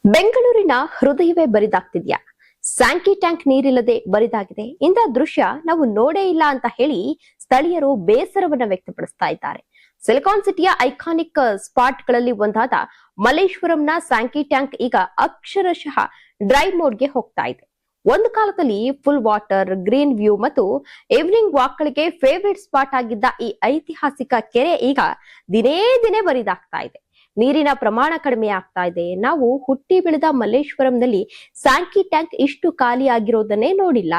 ಬೆಂಗಳೂರಿನ ಹೃದಯವೇ ಬರಿದಾಗ್ತಿದ್ಯಾ? Sankey tank ನೀರಿಲ್ಲದೆ ಬರಿದಾಗಿದೆ. ಇಂಥ ದೃಶ್ಯ ನಾವು ನೋಡೇ ಇಲ್ಲ ಅಂತ ಹೇಳಿ ಸ್ಥಳೀಯರು ಬೇಸರವನ್ನ ವ್ಯಕ್ತಪಡಿಸ್ತಾ ಇದ್ದಾರೆ. ಸಿಲಿಕಾನ್ ಸಿಟಿಯ ಐಕಾನಿಕ್ ಸ್ಪಾಟ್ಗಳಲ್ಲಿ ಒಂದಾದ ಮಲ್ಲೇಶ್ವರಂನ ಸ್ಯಾಂಕಿ ಟ್ಯಾಂಕ್ ಈಗ ಅಕ್ಷರಶಃ ಡ್ರೈ ಮೋಡ್ಗೆ ಹೋಗ್ತಾ ಇದೆ. ಒಂದು ಕಾಲದಲ್ಲಿ ಫುಲ್ ವಾಟರ್, ಗ್ರೀನ್ ವ್ಯೂ ಮತ್ತು ಈವ್ನಿಂಗ್ ವಾಕ್ಗಳಿಗೆ ಫೇವರಿಟ್ ಸ್ಪಾಟ್ ಆಗಿದ್ದ ಈ ಐತಿಹಾಸಿಕ ಕೆರೆ ಈಗ ದಿನೇ ದಿನೇ ಬರಿದಾಗ್ತಾ ಇದೆ. ನೀರಿನ ಪ್ರಮಾಣ ಕಡಿಮೆ ಆಗ್ತಾ ಇದೆ. ನಾವು ಹುಟ್ಟಿ ಬೆಳೆದ ಮಲ್ಲೇಶ್ವರಂನಲ್ಲಿ ಸ್ಯಾಂಕಿ ಟ್ಯಾಂಕ್ ಇಷ್ಟು ಖಾಲಿ ಆಗಿರೋದನ್ನೇ ನೋಡಿಲ್ಲ.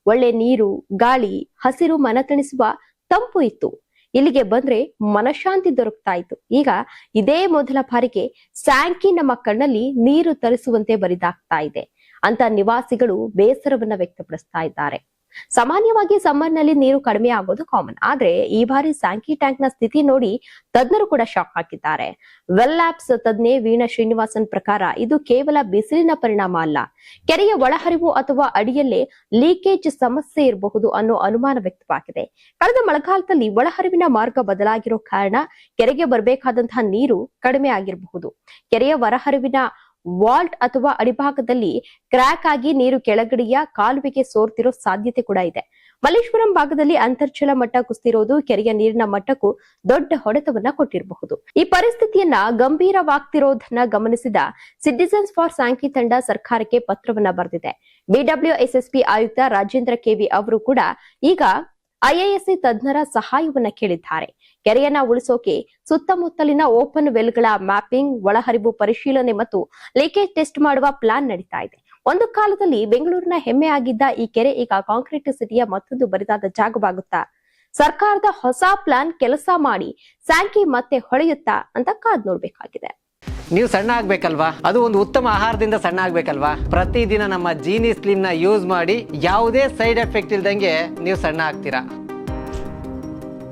ಒಳ್ಳೆ ನೀರು, ಗಾಳಿ, ಹಸಿರು ಮನತಣಿಸುವ ತಂಪು ಇತ್ತು. ಇಲ್ಲಿಗೆ ಬಂದ್ರೆ ಮನಶಾಂತಿ ದೊರಕ್ತಾ ಇತ್ತು. ಈಗ ಇದೇ ಮೊದಲ ಬಾರಿಗೆ ಸ್ಯಾಂಕಿ ನಮ್ಮ ಕಣ್ಣಲ್ಲಿ ನೀರು ತರಿಸುವಂತೆ ಬರಿದಾಗ್ತಾ ಇದೆ ಅಂತ ನಿವಾಸಿಗಳು ಬೇಸರವನ್ನ ವ್ಯಕ್ತಪಡಿಸ್ತಾ ಇದ್ದಾರೆ. ಸಾಮಾನ್ಯವಾಗಿ ಸಮ್ಮರ್ ನಲ್ಲಿ ನೀರು ಕಡಿಮೆ ಆಗೋದು ಕಾಮನ್. ಆದ್ರೆ ಈ ಬಾರಿ ಸ್ಯಾಂಕಿ ಟ್ಯಾಂಕ್ ನ ಸ್ಥಿತಿ ನೋಡಿ ತಜ್ಞರು ಕೂಡ ಶಾಕ್ ಹಾಕಿದ್ದಾರೆ. ವೆಲ್ ಲ್ಯಾಬ್ಸ್ ತಜ್ಞೆ ವೀಣಾ ಶ್ರೀನಿವಾಸನ್ ಪ್ರಕಾರ ಇದು ಕೇವಲ ಬಿಸಿಲಿನ ಪರಿಣಾಮ ಅಲ್ಲ, ಕೆರೆಯ ಒಳಹರಿವು ಅಥವಾ ಅಡಿಯಲ್ಲೇ ಲೀಕೇಜ್ ಸಮಸ್ಯೆ ಇರಬಹುದು ಅನ್ನೋ ಅನುಮಾನ ವ್ಯಕ್ತವಾಗಿದೆ. ಕಳೆದ ಮಳೆಗಾಲದಲ್ಲಿ ಒಳಹರಿವಿನ ಮಾರ್ಗ ಬದಲಾಗಿರೋ ಕಾರಣ ಕೆರೆಗೆ ಬರಬೇಕಾದಂತಹ ನೀರು ಕಡಿಮೆ ಆಗಿರಬಹುದು. ಕೆರೆಯ ಹೊರಹರಿವಿನ ವಾಲ್ಟ್ ಅಥವಾ ಅಡಿಭಾಗದಲ್ಲಿ ಕ್ರ್ಯಾಕ್ ಆಗಿ ನೀರು ಕೆಳಗಡೆಯ ಕಾಲುವೆಗೆ ಸೋರ್ತಿರೋ ಸಾಧ್ಯತೆ ಕೂಡ ಇದೆ. ಮಲ್ಲೇಶ್ವರಂ ಭಾಗದಲ್ಲಿ ಅಂತರ್ಜಲ ಮಟ್ಟ ಕುಸಿದಿರೋದು ಕೆರೆಯ ನೀರಿನ ಮಟ್ಟಕ್ಕೂ ದೊಡ್ಡ ಹೊಡೆತವನ್ನ ಕೊಟ್ಟಿರಬಹುದು. ಈ ಪರಿಸ್ಥಿತಿಯನ್ನ ಗಂಭೀರವಾಗ್ತಿರೋದನ್ನ ಗಮನಿಸಿದ ಸಿಟಿಜನ್ಸ್ ಫಾರ್ ಸ್ಯಾಂಕಿ ತಂಡ ಸರ್ಕಾರಕ್ಕೆ ಪತ್ರವನ್ನ ಬರೆದಿದೆ. ಬಿಡಬ್ಲ್ಯೂಎಸ್ಎಸ್ಪಿ ಆಯುಕ್ತ ರಾಜೇಂದ್ರ ಕೆವಿ ಅವರು ಕೂಡ ಈಗ ಐಎಎಸ್ಸಿ ತಜ್ಞರ ಸಹಾಯವನ್ನ ಕೇಳಿದ್ದಾರೆ. ಕೆರೆಯನ್ನ ಉಳಿಸೋಕೆ ಸುತ್ತಮುತ್ತಲಿನ ಓಪನ್ ವೆಲ್ಗಳ ಮ್ಯಾಪಿಂಗ್, ಒಳಹರಿವು ಪರಿಶೀಲನೆ ಮತ್ತು ಲೀಕೇಜ್ ಟೆಸ್ಟ್ ಮಾಡುವ ಪ್ಲಾನ್ ನಡೀತಾ ಇದೆ. ಒಂದು ಕಾಲದಲ್ಲಿ ಬೆಂಗಳೂರಿನ ಹೆಮ್ಮೆ ಆಗಿದ್ದ ಈ ಕೆರೆ ಈಗ ಕಾಂಕ್ರೀಟ್ ಸಿಟಿಯ ಮತ್ತೊಂದು ಬರಿದಾದ ಜಾಗವಾಗುತ್ತಾ? ಸರ್ಕಾರದ ಹೊಸ ಪ್ಲಾನ್ ಕೆಲಸ ಮಾಡಿ ಸ್ಯಾಂಕಿ ಮತ್ತೆ ಹೊಳೆಯುತ್ತಾ ಅಂತ ಕಾದ್ ನೋಡ್ಬೇಕಾಗಿದೆ. ನೀವು ಸಣ್ಣ ಆಗ್ಬೇಕಲ್ವಾ? ಅದು ಒಂದು ಉತ್ತಮ ಆಹಾರದಿಂದ ಸಣ್ಣ ಆಗ್ಬೇಕಲ್ವಾ? ಪ್ರತಿದಿನ ನಮ್ಮ ಜೀನಿ ಸ್ಲಿಮ್ ನ ಯೂಸ್ ಮಾಡಿ ಯಾವುದೇ ಸೈಡ್ ಎಫೆಕ್ಟ್ ಇಲ್ದಂಗೆ ನೀವು ಸಣ್ಣ ಆಗ್ತೀರಾ.